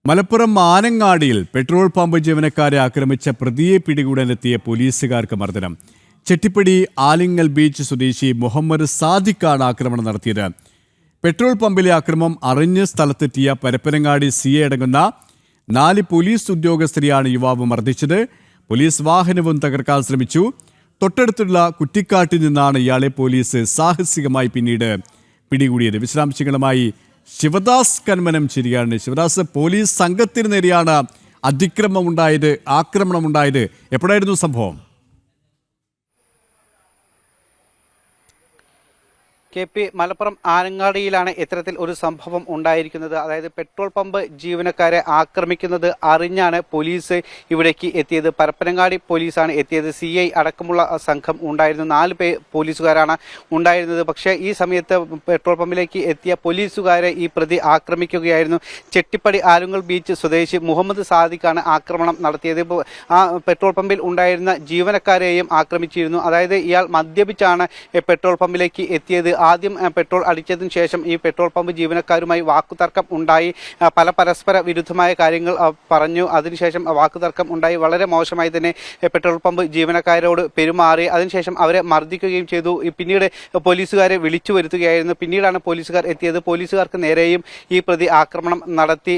Malappuram ആനങ്ങാടിയിൽ petrol pump ജീവനക്കാരെ ആക്രമിച്ച പ്രതിയെ പിടികൂടാനെത്തിയ പോലീസുകാർക്ക് മർദ്ദനം. ചെട്ടിപ്പടി ആലിങ്ങൽ ബീച്ച് സ്വദേശി മുഹമ്മദ് സാദിഖാണ് ആക്രമണം നടത്തിയത്. പെട്രോൾ പമ്പിലെ ആക്രമണം അറിഞ്ഞ് സ്ഥലത്തെത്തിയ പരപ്പനങ്ങാടി CA അടങ്ങുന്ന 4 പോലീസ് ഉദ്യോഗസ്ഥരെയാണ് യുവാവ് മർദ്ദിച്ചത്. പോലീസ് വാഹനവും തകർക്കാൻ ശ്രമിച്ചു. തൊട്ടടുത്തുള്ള കുറ്റിക്കാട്ടിൽ നിന്നാണ് ഇയാളെ പോലീസ് സാഹസികമായി പിന്നീട് പിടികൂടിയത്. വിശദാംശങ്ങളുമായി ശിവദാസ് കന്മനം ശരിയാണ്. ശിവദാസ്, പോലീസ് സംഘത്തിന് നേരെയാണ് ആക്രമണമുണ്ടായത്. എപ്പോഴായിരുന്നു സംഭവം? KP മലപ്പുറം ആനങ്ങാടിയിലാണ് ഇത്തരത്തിൽ ഒരു സംഭവം ഉണ്ടായിരിക്കുന്നത്. അതായത് പെട്രോൾ പമ്പ് ജീവനക്കാരെ ആക്രമിക്കുന്നത് അറിഞ്ഞാണ് പോലീസ് ഇവിടേക്ക് എത്തിയത്. പരപ്പനങ്ങാടി പോലീസാണ് എത്തിയത്. CI അടക്കമുള്ള സംഘം ഉണ്ടായിരുന്നു. 4 പോലീസുകാരാണ് ഉണ്ടായിരുന്നത്. പക്ഷേ ഈ സമയത്ത് പെട്രോൾ പമ്പിലേക്ക് എത്തിയ പോലീസുകാരെ ഈ പ്രതി ആക്രമിക്കുകയായിരുന്നു. ചെട്ടിപ്പടി ആലുങ്ങൽ ബീച്ച് സ്വദേശി മുഹമ്മദ് സാദിഖാണ് ആക്രമണം നടത്തിയത്. ആ പെട്രോൾ പമ്പിൽ ഉണ്ടായിരുന്ന ജീവനക്കാരെയും ആക്രമിച്ചിരുന്നു. അതായത് ഇയാൾ മദ്യപിച്ചാണ് പെട്രോൾ പമ്പിലേക്ക് എത്തിയത്. ആദ്യം പെട്രോൾ അടിച്ചതിന് ശേഷം ഈ പെട്രോൾ പമ്പ് ജീവനക്കാരുമായി വാക്കുതർക്കം ഉണ്ടായി. പരസ്പര വിരുദ്ധമായ കാര്യങ്ങൾ പറഞ്ഞു. അതിനുശേഷം വാക്കുതർക്കം ഉണ്ടായി. വളരെ മോശമായി തന്നെ പെട്രോൾ പമ്പ് ജീവനക്കാരോട് പെരുമാറി. അതിനുശേഷം അവരെ മർദ്ദിക്കുകയും ചെയ്തു. പിന്നീട് പോലീസുകാരെ വിളിച്ചു വരുത്തുകയായിരുന്നു. പിന്നീടാണ് പോലീസുകാർ എത്തിയത്. പോലീസുകാർക്ക് നേരെയും ഈ പ്രതി ആക്രമണം നടത്തി.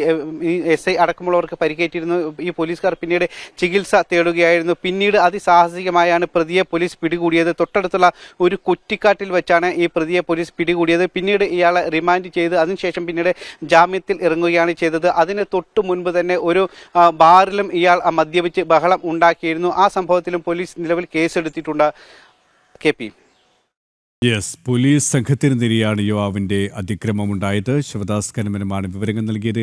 ഈ SI അടക്കമുള്ളവർക്ക് പരിക്കേറ്റിരുന്നു. ഈ പോലീസുകാർ പിന്നീട് ചികിത്സ തേടുകയായിരുന്നു. പിന്നീട് അതിസാഹസികമായാണ് പ്രതിയെ പോലീസ് പിടികൂടിയത്. തൊട്ടടുത്തുള്ള ഒരു കുറ്റിക്കാട്ടിൽ വെച്ചാണ് ഈ പ്രതിയെ പോലീസ് പിടികൂടിയത്. പിന്നീട് ഇയാളെ റിമാൻഡ് ചെയ്ത് അതിനുശേഷം പിന്നീട് ജാമ്യത്തിൽ ഇറങ്ങുകയാണ് ചെയ്തത്. അതിന് തൊട്ടു മുൻപ് തന്നെ ഒരു ബാറിലും ഇയാൾ മദ്യപിച്ച് ബഹളം ഉണ്ടാക്കിയിരുന്നു. ആ സംഭവത്തിലും പോലീസ് നിലവിൽ കേസെടുത്തിട്ടുണ്ട്. KP പോലീസ് സംഘത്തിന് നേരെയാണ് യുവാവിന്റെ അതിക്രമം ഉണ്ടായത്. ശിവദാസ് കന്മനമാണ് വിവരങ്ങൾ നൽകിയത്.